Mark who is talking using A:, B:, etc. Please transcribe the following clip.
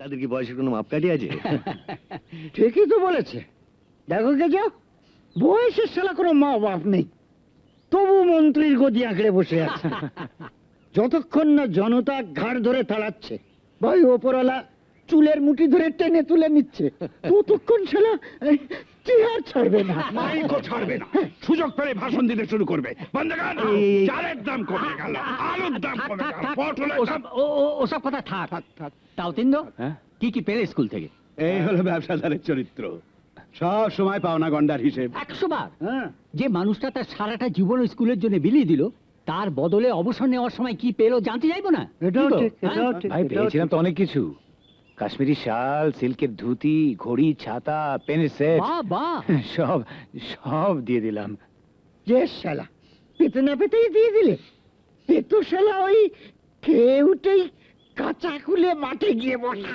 A: তাদের কি বয়সের কোনো মাপকাঠি আছে?
B: ঠিকই তো বলেছে। দেখো কে যাও, বয়সের শালা কোনো মা বাপ নেই, তবু মন্ত্রীর গদি আঁকড়ে বসে আছে। যতক্ষণ না জনতা ঘাড় ধরে তাড়াচ্ছে, ভাই ওপরওয়ালা চুলের মুঠি ধরে টেনে তুলে নিচ্ছে, ততক্ষণ শালা চেয়ার ছাড়বে না।
C: মাইকও ছাড়বে না, সুযোগ পেলে ভাষণ দিতে শুরু করবে। বন্ধুগণ, চালের দাম কমে গেল, আলুর দাম কমে গেল, পটলের দাম।
D: ওসব কথা থাক থাক। তাও তিন কি কি পেলে স্কুল থেকে?
C: এই হলো ব্যবসাদারের চরিত্র, সব সময় পাওনা গন্ডার হিসেব।
D: 100 বার। যে মানুষটা তার সারাটা জীবন স্কুলের জন্য বিলিয়ে দিল, তার বদলে অবসর নেওয়ার সময় কি পেলো জানতে চাইবো না?
B: এটাও ঠিক, এটাও ঠিক।
E: ভাই পেয়েছিলাম তো অনেক কিছু, কাশ্মীরি শাল, সিল্কের ধুতি, ঘড়ি, ছাতা, পেনের সেট,
D: বাহ বাহ।
E: সব সব দিয়ে দিলাম।
B: যে শালা পেতে না পেতেই দিয়ে দিলে, পেতো শালা ওই খেয়ে উঠেই কাঁচা খুলে মাঠে গিয়ে বসা।